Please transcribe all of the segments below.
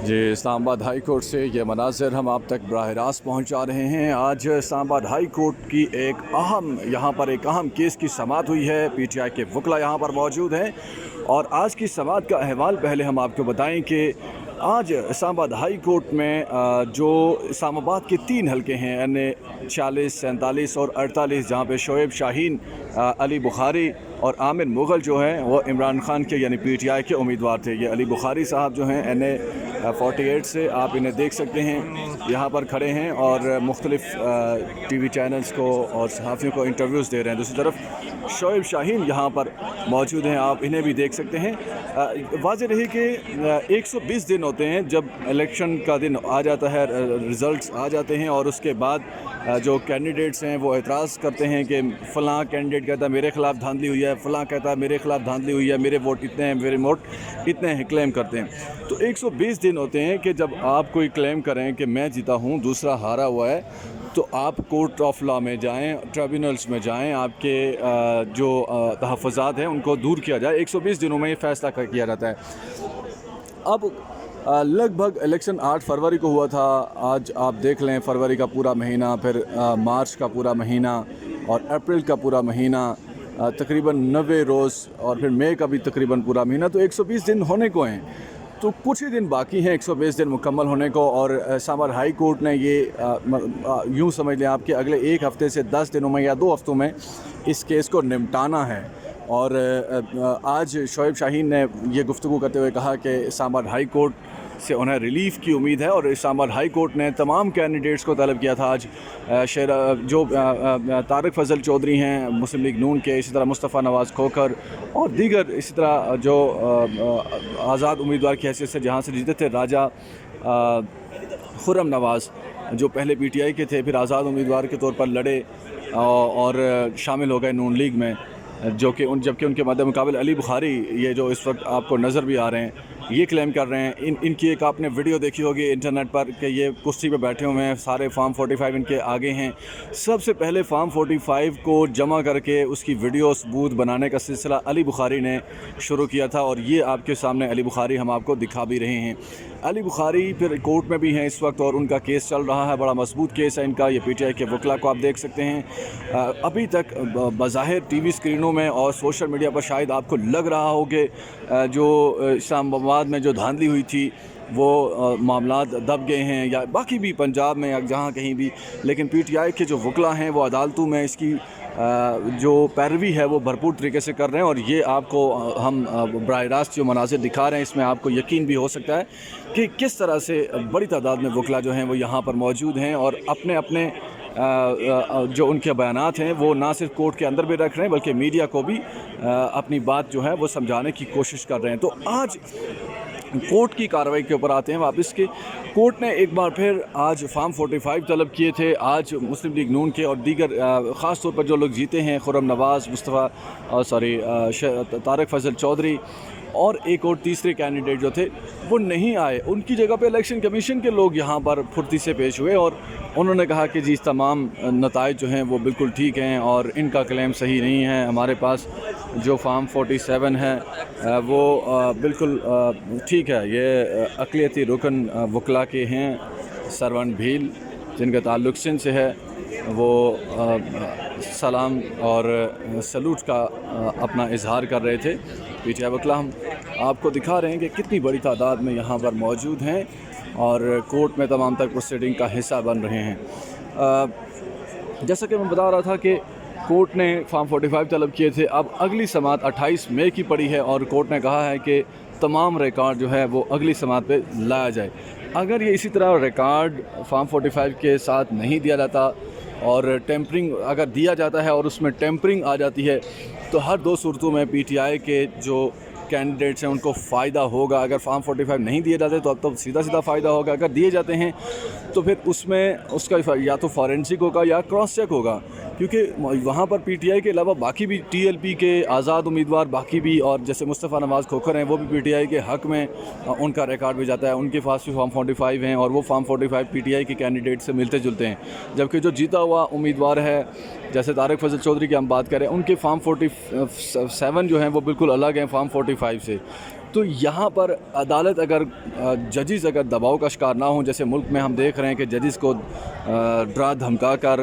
جی اسلام آباد high court سے یہ مناظر ہم آپ تک براہ راست پہنچا رہے ہیں۔ آج اسلام آباد ہائی کورٹ کی یہاں پر ایک اہم کیس کی سماعت ہوئی ہے۔ پی ٹی آئی کے وکلاء یہاں پر موجود ہیں اور آج کی سماعت کا احوال پہلے ہم آپ کو بتائیں کہ آج اسلام آباد ہائی کورٹ میں جو اسلام آباد کے 3 حلقے ہیں یعنی 46، 47 اور 48، جہاں پہ شعیب شاہین، علی بخاری اور عامر مغل جو ہیں وہ عمران خان کے یعنی پی ٹی آئی کے امیدوار تھے۔ یہ علی بخاری صاحب جو ہیں NA 48 سے، آپ انہیں دیکھ سکتے ہیں یہاں پر کھڑے ہیں اور مختلف ٹی وی چینلز کو اور صحافیوں کو انٹرویوز دے رہے ہیں۔ دوسری طرف شعیب شاہین یہاں پر موجود ہیں، آپ انہیں بھی دیکھ سکتے ہیں۔ واضح رہی کہ 120 دن ہوتے ہیں جب الیکشن کا دن آ جاتا ہے، ریزلٹس آ جاتے ہیں اور اس کے بعد جو کینڈیڈیٹس ہیں وہ اعتراض کرتے ہیں کہ فلاں کینڈیڈیٹ کہتا ہے میرے خلاف دھاندلی ہوئی ہے، فلاں کہتا ہے میرے خلاف دھاندلی ہوئی ہے، میرے ووٹ اتنے ہیں، میرے ووٹ اتنے ہیں، کلیم کرتے ہیں۔ تو 120 دن ہوتے ہیں کہ جب آپ کوئی کلیم کریں کہ میں جیتا ہوں دوسرا ہارا ہوا ہے، تو آپ کورٹ آف لا میں جائیں، ٹریبیونلز میں جائیں، آپ کے جو تحفظات ہیں ان کو دور کیا جائے۔ 120 دنوں میں یہ فیصلہ کیا جاتا ہے۔ اب لگ بھگ الیکشن 8 فروری کو ہوا تھا۔ آج آپ دیکھ لیں فروری کا پورا مہینہ، پھر مارچ کا پورا مہینہ اور اپریل کا پورا مہینہ، تقریباً 90 روز، اور پھر مئی کا بھی تقریباً پورا مہینہ، تو 120 دن ہونے کو ہیں۔ تو کچھ ہی دن باقی ہیں 120 دن مکمل ہونے کو، اور اسلام آباد ہائی کورٹ نے یہ یوں سمجھ لیں آپ کہ اگلے 1 ہفتے سے 10 دنوں میں یا 2 ہفتوں میں اس کیس کو نمٹانا ہے۔ اور آج شعیب شاہین نے یہ گفتگو کرتے ہوئے کہا کہ اسلام آباد ہائی کورٹ سے انہیں ریلیف کی امید ہے، اور اسلام آباد ہائی کورٹ نے تمام کینڈیڈیٹس کو طلب کیا تھا۔ آج جو طارق فضل چودھری ہیں مسلم لیگ نون کے، اسی طرح مصطفیٰ نواز کھوکھر اور دیگر اسی طرح جو آزاد امیدوار کی حیثیت سے جہاں سے جیتے تھے، راجہ خرم نواز جو پہلے پی ٹی آئی کے تھے، پھر آزاد امیدوار کے طور پر لڑے اور شامل ہو گئے نون لیگ میں، جبکہ ان کے مد مقابل علی بخاری، یہ جو اس وقت آپ کو نظر بھی آ رہے ہیں، یہ کلیم کر رہے ہیں۔ ان کی ایک آپ نے ویڈیو دیکھی ہوگی انٹرنیٹ پر کہ یہ کرسی پہ بیٹھے ہوئے ہیں، سارے فارم 45 ان کے آگے ہیں۔ سب سے پہلے فارم 45 کو جمع کر کے اس کی ویڈیو ثبوت بنانے کا سلسلہ علی بخاری نے شروع کیا تھا، اور یہ آپ کے سامنے علی بخاری ہم آپ کو دکھا بھی رہے ہیں۔ علی بخاری پھر کورٹ میں بھی ہیں اس وقت، اور ان کا کیس چل رہا ہے، بڑا مضبوط کیس ہے ان کا۔ یہ پی ٹی آئی کے وکلاء کو آپ دیکھ سکتے ہیں۔ ابھی تک بظاہر ٹی وی اسکرینوں میں اور سوشل میڈیا پر شاید آپ کو لگ رہا ہو کہ جو اسلام آباد میں جو دھاندلی ہوئی تھی وہ معاملات دب گئے ہیں، یا باقی بھی پنجاب میں یا جہاں کہیں بھی، لیکن پی ٹی آئی کے جو وکلاء ہیں وہ عدالتوں میں اس کی جو پیروی ہے وہ بھرپور طریقے سے کر رہے ہیں، اور یہ آپ کو ہم براہ راست جو مناظر دکھا رہے ہیں اس میں آپ کو یقین بھی ہو سکتا ہے کہ کس طرح سے بڑی تعداد میں وکلاء جو ہیں وہ یہاں پر موجود ہیں، اور اپنے جو ان کے بیانات ہیں وہ نہ صرف کورٹ کے اندر بھی رکھ رہے ہیں بلکہ میڈیا کو بھی اپنی بات جو ہے وہ سمجھانے کی کوشش کر رہے ہیں۔ تو آج کورٹ کی کارروائی کے اوپر آتے ہیں واپس کہ کورٹ نے ایک بار پھر آج فارم 45 طلب کیے تھے۔ آج مسلم لیگ نون کے اور دیگر خاص طور پر جو لوگ جیتے ہیں، خرم نواز، طارق فضل چودھری اور ایک اور تیسرے کینڈیڈیٹ جو تھے وہ نہیں آئے، ان کی جگہ پہ الیکشن کمیشن کے لوگ یہاں پر پھرتی سے پیش ہوئے، اور انہوں نے کہا کہ جی تمام نتائج جو ہیں وہ بالکل ٹھیک ہیں اور ان کا کلیم صحیح نہیں ہے۔ ہمارے پاس جو فارم 47 ہے وہ بالکل ٹھیک ہے۔ یہ اقلیتی رکن وکلاء کے ہیں، سرون بھیل جن کا تعلق سندھ سے ہے، وہ سلام اور سلوٹ کا اپنا اظہار کر رہے تھے۔ پی ٹی آئی وکلاء ہم آپ کو دکھا رہے ہیں کہ کتنی بڑی تعداد میں یہاں پر موجود ہیں اور کورٹ میں تمام تر پروسیڈنگ کا حصہ بن رہے ہیں۔ جیسا کہ میں بتا رہا تھا کہ کورٹ نے فارم 45 طلب کیے تھے، اب اگلی سماعت 28 مئی کی پڑی ہے، اور کورٹ نے کہا ہے کہ تمام ریکارڈ جو ہے وہ اگلی سماعت پہ لایا جائے۔ اگر یہ اسی طرح ریکارڈ فارم 45 کے ساتھ نہیں دیا جاتا اور ٹیمپرنگ اگر دیا جاتا ہے اور اس میں ٹیمپرنگ آ جاتی ہے، تو ہر 2 صورتوں میں پی ٹی آئی کے جو کینڈیڈیٹس ہیں ان کو فائدہ ہوگا۔ اگر فارم 45 نہیں دیے جاتے تو اب تو سیدھا فائدہ ہوگا، اگر دیے جاتے ہیں تو پھر اس میں اس کا یا تو فارنسک ہوگا یا کراس چیک ہوگا، کیونکہ وہاں پر پی ٹی آئی کے علاوہ باقی بھی ٹی ایل پی کے آزاد امیدوار باقی بھی، اور جیسے مصطفیٰ نواز کھوکھر ہیں وہ بھی پی ٹی آئی کے حق میں ان کا ریکارڈ بھی جاتا ہے، ان کے پاس بھی فارم 45 ہیں اور وہ فارم 45 پی ٹی آئی کے کینڈیڈیٹ سے ملتے جلتے ہیں، جبکہ جو جیتا ہوا امیدوار ہے جیسے طارق فضل چودھری کی ہم بات کریں، ان کے فارم 47 جو ہیں وہ بالکل الگ ہیں فارم 45 سے۔ تو یہاں پر عدالت اگر ججز اگر دباؤ کا شکار نہ ہوں، جیسے ملک میں ہم دیکھ رہے ہیں کہ ججز کو ڈرا دھمکا کر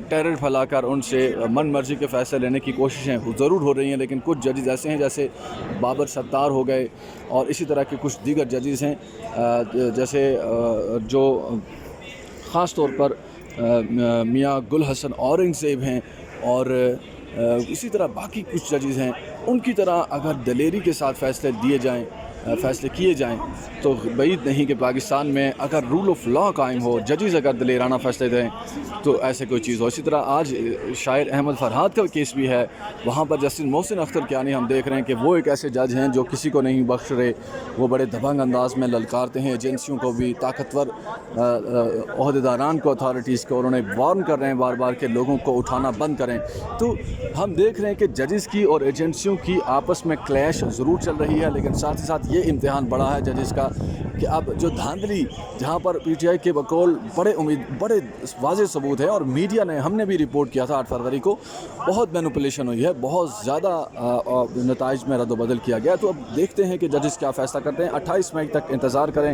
ٹیرر پھیلا کر ان سے من مرضی کے فیصلے لینے کی کوششیں ضرور ہو رہی ہیں، لیکن کچھ ججز ایسے ہیں جیسے بابر ستار ہو گئے اور اسی طرح کے کچھ دیگر ججز ہیں جیسے جو خاص طور پر میاں گل حسن اورنگ زیب ہیں اور اسی طرح باقی کچھ ججز ہیں، ان کی طرح اگر دلیری کے ساتھ فیصلے کیے جائیں تو بعید نہیں کہ پاکستان میں اگر رول آف لا قائم ہو، ججز اگر دلیرانہ فیصلے دیں تو ایسے کوئی چیز ہو۔ اسی طرح آج شاعر احمد فرحات کا کیس بھی ہے، وہاں پر جسٹس محسن اختر کیانی ہم دیکھ رہے ہیں کہ وہ ایک ایسے جج ہیں جو کسی کو نہیں بخش رہے، وہ بڑے دبنگ انداز میں للکارتے ہیں ایجنسیوں کو بھی، طاقتور عہدیداران کو، اتھارٹیز کو، اور انہیں وارن کر رہے ہیں بار بار کہ لوگوں کو اٹھانا بند کریں۔ تو ہم دیکھ رہے ہیں کہ ججز کی اور ایجنسیوں کی آپس میں کلیش ضرور چل رہی ہے، لیکن ساتھ ہی ساتھ یہ امتحان بڑا ہے ججز کا کہ اب جو دھاندلی جہاں پر پی ٹی آئی کے بقول بڑے واضح ثبوت ہے، اور میڈیا نے، ہم نے بھی رپورٹ کیا تھا 8 فروری کو، بہت مینوپولیشن ہوئی ہے، بہت زیادہ نتائج میں رد و بدل کیا گیا۔ تو اب دیکھتے ہیں کہ ججز کیا فیصلہ کرتے ہیں۔ 28 مئی تک انتظار کریں۔